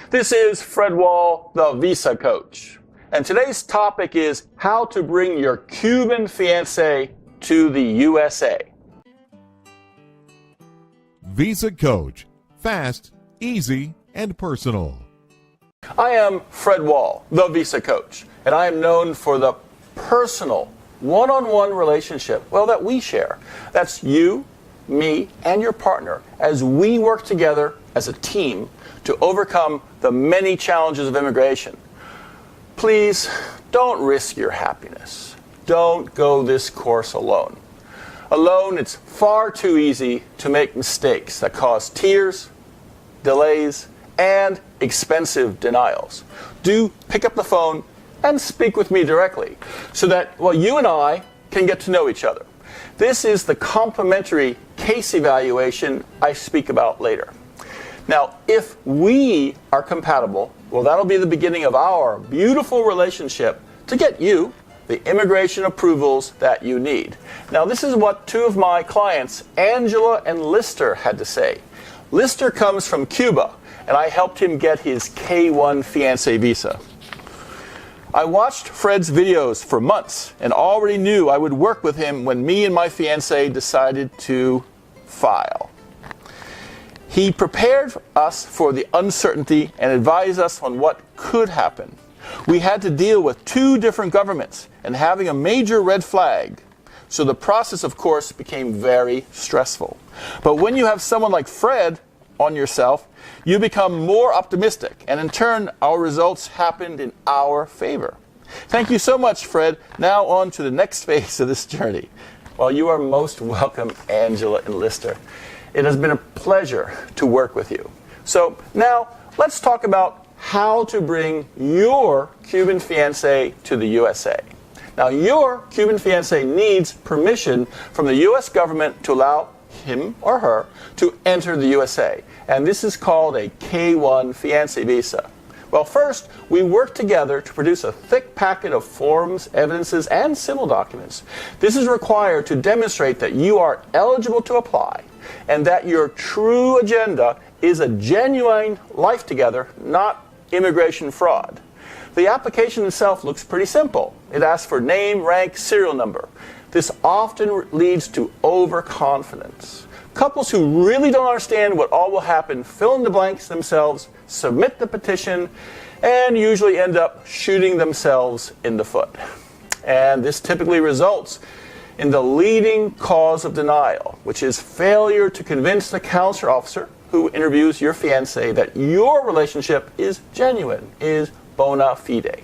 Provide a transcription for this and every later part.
This is Fred Wall, the Visa Coach. And today's topic is how to bring your Cuban fiancé to the USA. Visa Coach. Fast, easy, and personal. I am Fred Wall, the Visa Coach, and I am known for the personal, one-on-one relationship, that we share. That's you, me, and your partner as we work together as a team to overcome the many challenges of immigration. Please don't risk your happiness. Don't go this course alone. Alone, it's far too easy to make mistakes that cause tears, delays, and expensive denials. Do pick up the phone and speak with me directly so that, you and I can get to know each other. This is the complimentary case evaluation I speak about later. Now, if we are compatible, that'll be the beginning of our beautiful relationship to get you the immigration approvals that you need. Now, this is what two of my clients, Angela and Lister, had to say. Lister comes from Cuba, and I helped him get his K-1 fiancé visa. I watched Fred's videos for months and already knew I would work with him when me and my fiancé decided to file. He prepared us for the uncertainty and advised us on what could happen. We had to deal with two different governments and having a major red flag. So the process, of course, became very stressful. But when you have someone like Fred on yourself, you become more optimistic. And in turn, our results happened in our favor. Thank you so much, Fred. Now on to the next phase of this journey. You are most welcome, Angela and Lister. It has been a pleasure to work with you. So now let's talk about how to bring your Cuban fiancé to the USA. Now, your Cuban fiancé needs permission from the U.S. government to allow him or her to enter the USA. And this is called a K-1 fiancé visa. First, we work together to produce a thick packet of forms, evidences, and civil documents. This is required to demonstrate that you are eligible to apply and that your true agenda is a genuine life together, not immigration fraud. The application itself looks pretty simple. It asks for name, rank, serial number. This often leads to overconfidence. Couples who really don't understand what all will happen fill in the blanks themselves, submit the petition, and usually end up shooting themselves in the foot. And this typically results in the leading cause of denial, which is failure to convince the consular officer who interviews your fiancé that your relationship is genuine, is bona fide.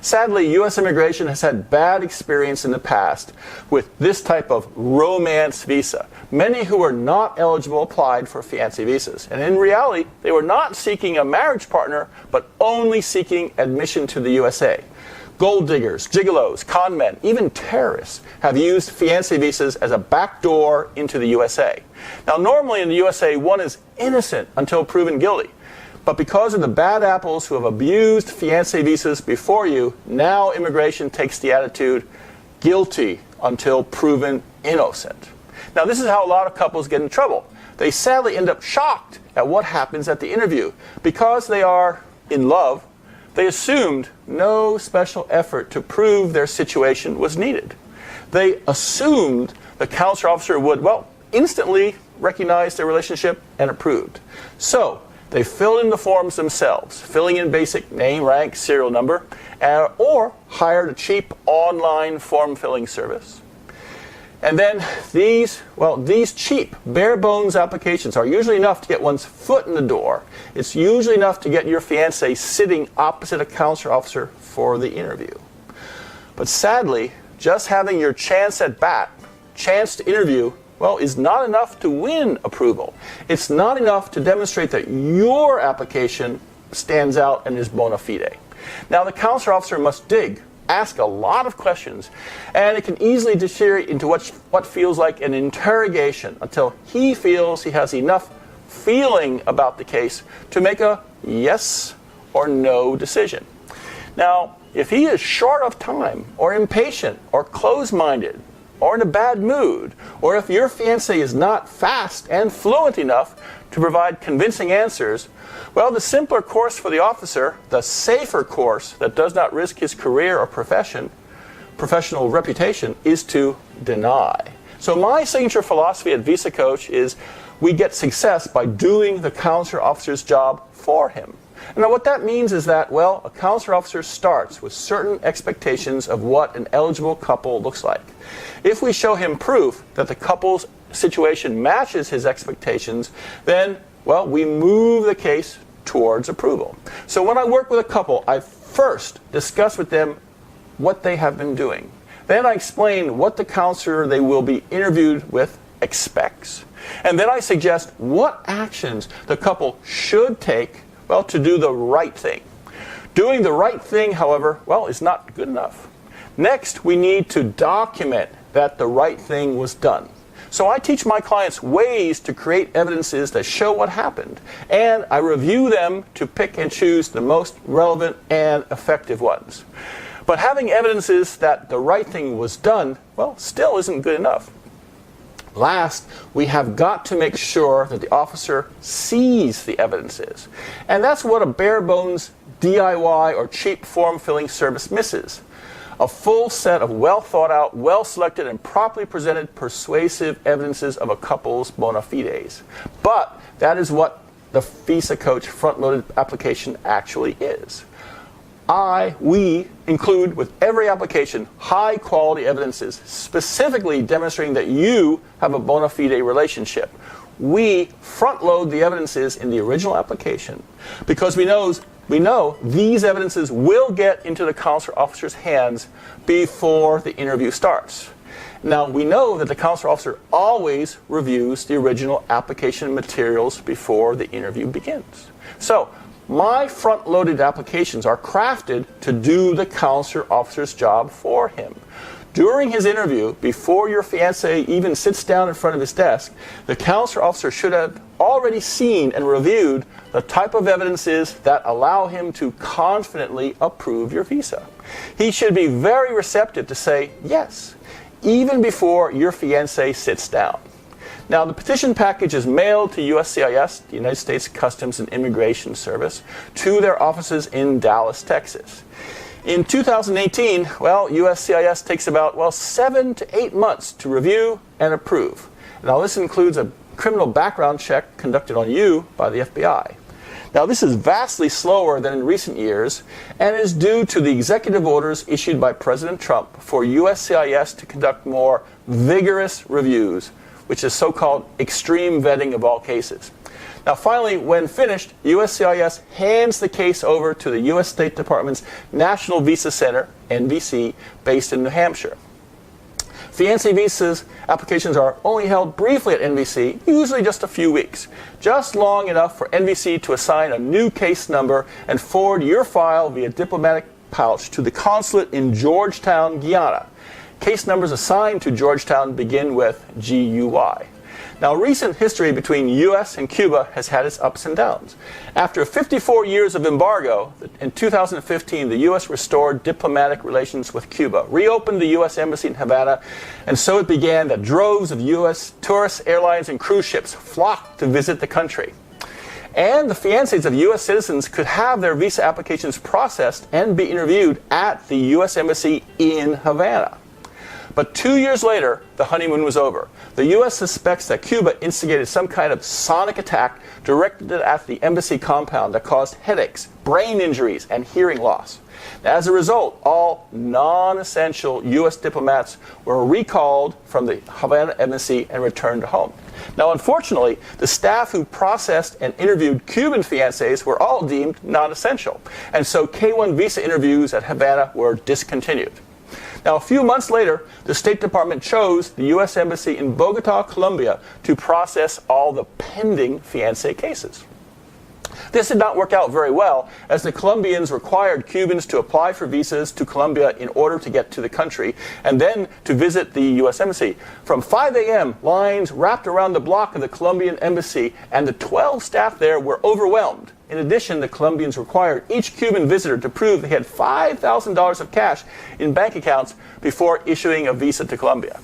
Sadly, U.S. immigration has had bad experience in the past with this type of romance visa. Many who were not eligible applied for fiancé visas. And in reality, they were not seeking a marriage partner, but only seeking admission to the USA. Gold diggers, gigolos, con men, even terrorists have used fiancé visas as a backdoor into the USA. Now, normally in the USA, one is innocent until proven guilty. But because of the bad apples who have abused fiancé visas before you, now immigration takes the attitude, guilty until proven innocent. Now, this is how a lot of couples get in trouble. They sadly end up shocked at what happens at the interview. Because they are in love, they assumed no special effort to prove their situation was needed. They assumed the consular officer would, instantly recognize their relationship and approved. So they filled in the forms themselves, filling in basic name, rank, serial number, or hired a cheap online form filling service. And then these cheap, bare bones applications are usually enough to get one's foot in the door. It's usually enough to get your fiancé sitting opposite a consular officer for the interview. But sadly, just having your chance at bat, chance to interview, is not enough to win approval. It's not enough to demonstrate that your application stands out and is bona fide. Now, the consular officer must dig, ask a lot of questions, and it can easily deteriorate into what feels like an interrogation until he feels he has enough feeling about the case to make a yes or no decision. Now, if he is short of time or impatient or closed-minded, or in a bad mood, or if your fiancé is not fast and fluent enough to provide convincing answers, well, the simpler course for the officer, the safer course that does not risk his career or professional reputation, is to deny. So my signature philosophy at Visa Coach is we get success by doing the counselor officer's job for him. And now what that means is that, well, a counselor officer starts with certain expectations of what an eligible couple looks like. If we show him proof that the couple's situation matches his expectations, then, well, we move the case towards approval. So when I work with a couple, I first discuss with them what they have been doing. Then I explain what the counselor they will be interviewed with expects. And then I suggest what actions the couple should take, well, to do the right thing. Doing the right thing, however, well, is not good enough. Next, we need to document that the right thing was done. So I teach my clients ways to create evidences that show what happened, and I review them to pick and choose the most relevant and effective ones. But having evidences that the right thing was done, well, still isn't good enough. Last, we have got to make sure that the officer sees the evidences. And that's what a bare bones DIY or cheap form filling service misses. A full set of well thought out, well selected, and properly presented persuasive evidences of a couple's bona fides. But that is what the Visa Coach front-loaded application actually is. We include with every application high-quality evidences, specifically demonstrating that you have a bona fide relationship. We front-load the evidences in the original application because we know these evidences will get into the counselor officer's hands before the interview starts. Now, we know that the counselor officer always reviews the original application materials before the interview begins. So, my front-loaded applications are crafted to do the counselor officer's job for him. During his interview, before your fiancé even sits down in front of his desk, the counselor officer should have already seen and reviewed the type of evidences that allow him to confidently approve your visa. He should be very receptive to say yes, even before your fiancé sits down. Now, the petition package is mailed to USCIS, the United States Customs and Immigration Service, to their offices in Dallas, Texas. In 2018, USCIS takes about, 7 to 8 months to review and approve. Now, this includes a criminal background check conducted on you by the FBI. Now, this is vastly slower than in recent years and is due to the executive orders issued by President Trump for USCIS to conduct more vigorous reviews, which is so-called extreme vetting of all cases. Now, finally, when finished, USCIS hands the case over to the U.S. State Department's National Visa Center, NVC, based in New Hampshire. Fiancé visas applications are only held briefly at NVC, usually just a few weeks, just long enough for NVC to assign a new case number and forward your file via diplomatic pouch to the consulate in Georgetown, Guyana. Case numbers assigned to Georgetown begin with GUI. Now, recent history between U.S. and Cuba has had its ups and downs. After 54 years of embargo, in 2015, the U.S. restored diplomatic relations with Cuba, reopened the U.S. Embassy in Havana, and so it began that droves of U.S. tourist airlines and cruise ships flocked to visit the country. And the fiancés of U.S. citizens could have their visa applications processed and be interviewed at the U.S. Embassy in Havana. But 2 years later, the honeymoon was over. The U.S. suspects that Cuba instigated some kind of sonic attack directed at the embassy compound that caused headaches, brain injuries, and hearing loss. As a result, all non-essential U.S. diplomats were recalled from the Havana embassy and returned home. Now, unfortunately, the staff who processed and interviewed Cuban fiancés were all deemed non-essential, and so K-1 visa interviews at Havana were discontinued. Now, a few months later, the State Department chose the U.S. Embassy in Bogota, Colombia, to process all the pending fiancé cases. This did not work out very well, as the Colombians required Cubans to apply for visas to Colombia in order to get to the country, and then to visit the U.S. Embassy. From 5 a.m., lines wrapped around the block of the Colombian Embassy, and the 12 staff there were overwhelmed. In addition, the Colombians required each Cuban visitor to prove they had $5,000 of cash in bank accounts before issuing a visa to Colombia.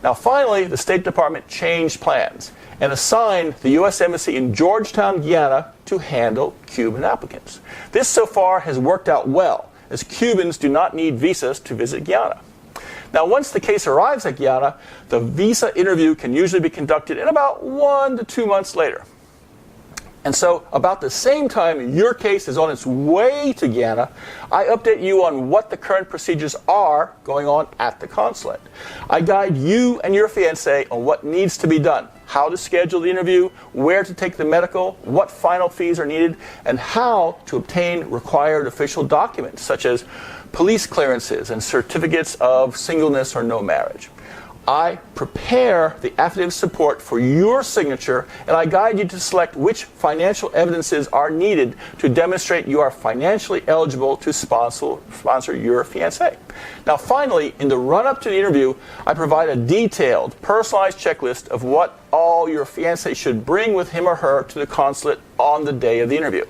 Now finally, the State Department changed plans and assigned the U.S. Embassy in Georgetown, Guyana to handle Cuban applicants. This so far has worked out well, as Cubans do not need visas to visit Guyana. Now, once the case arrives at Guyana, the visa interview can usually be conducted in about 1 to 2 months later. And so, about the same time your case is on its way to Guyana, I update you on what the current procedures are going on at the consulate. I guide you and your fiancé on what needs to be done, how to schedule the interview, where to take the medical, what final fees are needed, and how to obtain required official documents, such as police clearances and certificates of singleness or no marriage. I prepare the affidavit of support for your signature, and I guide you to select which financial evidences are needed to demonstrate you are financially eligible to sponsor your fiancé. Now finally, in the run-up to the interview, I provide a detailed, personalized checklist of what all your fiancé should bring with him or her to the consulate on the day of the interview.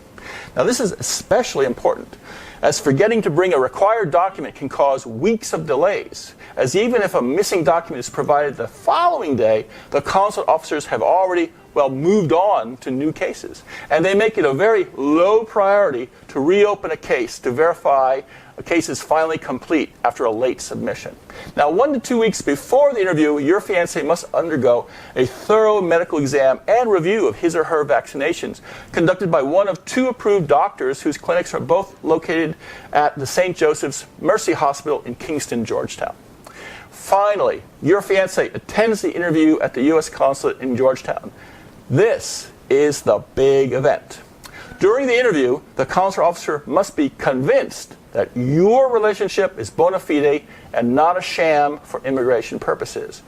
Now this is especially important, as forgetting to bring a required document can cause weeks of delays, as even if a missing document is provided the following day, the consulate officers have already, moved on to new cases. And they make it a very low priority to reopen a case to verify a case is finally complete after a late submission. Now, 1 to 2 weeks before the interview, your fiancé must undergo a thorough medical exam and review of his or her vaccinations, conducted by one of 2 approved doctors whose clinics are both located at the St. Joseph's Mercy Hospital in Kingston, Georgetown. Finally, your fiancé attends the interview at the U.S. Consulate in Georgetown. This is the big event. During the interview, the consular officer must be convinced that your relationship is bona fide and not a sham for immigration purposes.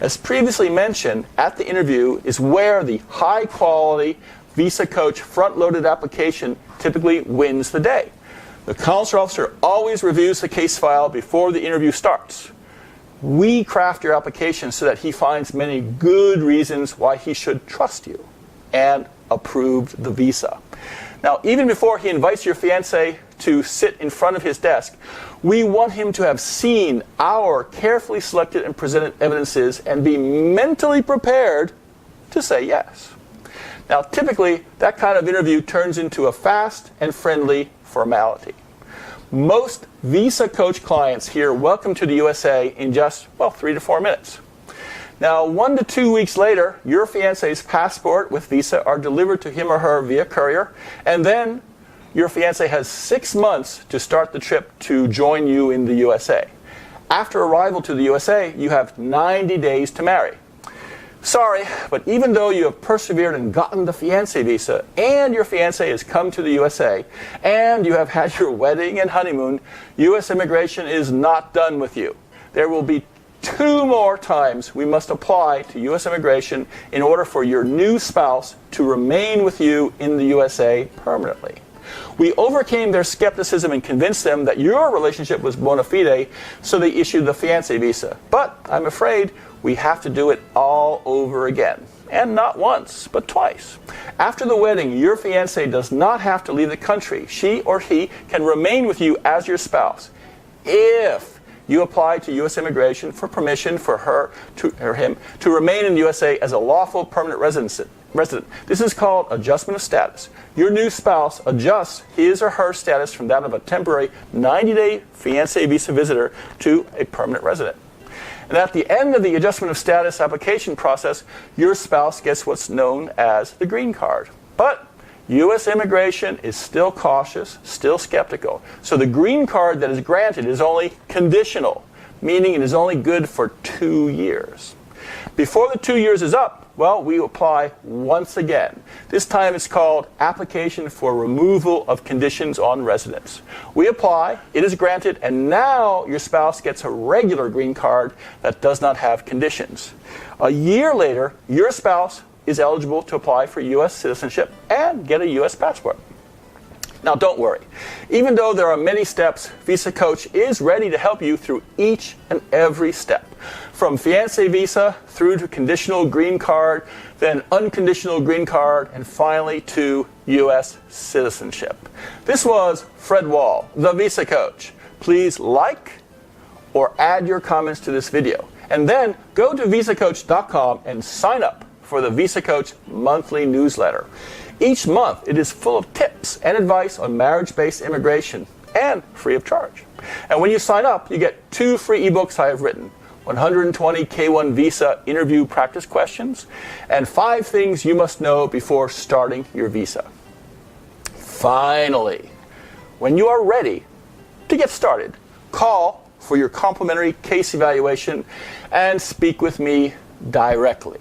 As previously mentioned, at the interview is where the high-quality Visa Coach front-loaded application typically wins the day. The consular officer always reviews the case file before the interview starts. We craft your application so that he finds many good reasons why he should trust you, and approved the visa. Now, even before he invites your fiancé to sit in front of his desk, we want him to have seen our carefully selected and presented evidences and be mentally prepared to say yes. Now, typically, that kind of interview turns into a fast and friendly formality. Most Visa Coach clients here welcome to the USA in just, 3 to 4 minutes. Now, 1 to 2 weeks later, your fiancé's passport with visa are delivered to him or her via courier, and then your fiancé has 6 months to start the trip to join you in the USA. After arrival to the USA, you have 90 days to marry. Sorry, but even though you have persevered and gotten the fiancé visa, and your fiancé has come to the USA, and you have had your wedding and honeymoon, U.S. immigration is not done with you. There will be 2 more times we must apply to U.S. immigration in order for your new spouse to remain with you in the USA permanently. We overcame their skepticism and convinced them that your relationship was bona fide, so they issued the fiancé visa. But I'm afraid we have to do it all over again. And not once, but twice. After the wedding, your fiancé does not have to leave the country. She or he can remain with you as your spouse if you apply to U.S. immigration for permission for her or him to remain in the USA as a lawful permanent resident. This is called adjustment of status. Your new spouse adjusts his or her status from that of a temporary 90-day fiancé visa visitor to a permanent resident. And at the end of the adjustment of status application process, your spouse gets what's known as the green card. But U.S. immigration is still cautious, still skeptical. So the green card that is granted is only conditional, meaning it is only good for 2 years. Before the 2 years is up, we apply once again. This time it's called Application for Removal of Conditions on Residence. We apply, it is granted, and now your spouse gets a regular green card that does not have conditions. A year later, your spouse is eligible to apply for U.S. citizenship and get a U.S. passport. Now, don't worry. Even though there are many steps, Visa Coach is ready to help you through each and every step. From fiancé visa through to conditional green card, then unconditional green card, and finally to U.S. citizenship. This was Fred Wall, the Visa Coach. Please like or add your comments to this video. And then go to visacoach.com and sign up for the Visa Coach monthly newsletter. Each month, it is full of tips and advice on marriage-based immigration, and free of charge. And when you sign up, you get 2 free ebooks I have written, 120 K-1 visa interview practice questions, and 5 things you must know before starting your visa. Finally, when you are ready to get started, call for your complimentary case evaluation and speak with me directly.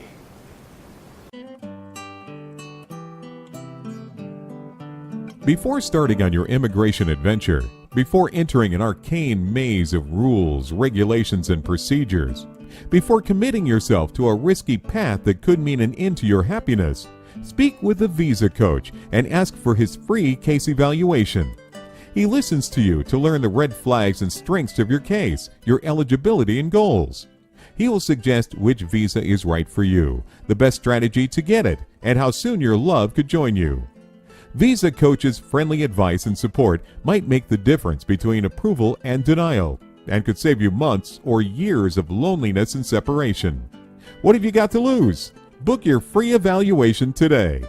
Before starting on your immigration adventure, before entering an arcane maze of rules, regulations, and procedures, before committing yourself to a risky path that could mean an end to your happiness, speak with a Visa Coach and ask for his free case evaluation. He listens to you to learn the red flags and strengths of your case, your eligibility and goals. He will suggest which visa is right for you, the best strategy to get it, and how soon your love could join you. Visa Coach's friendly advice and support might make the difference between approval and denial, and could save you months or years of loneliness and separation. What have you got to lose? Book your free evaluation today.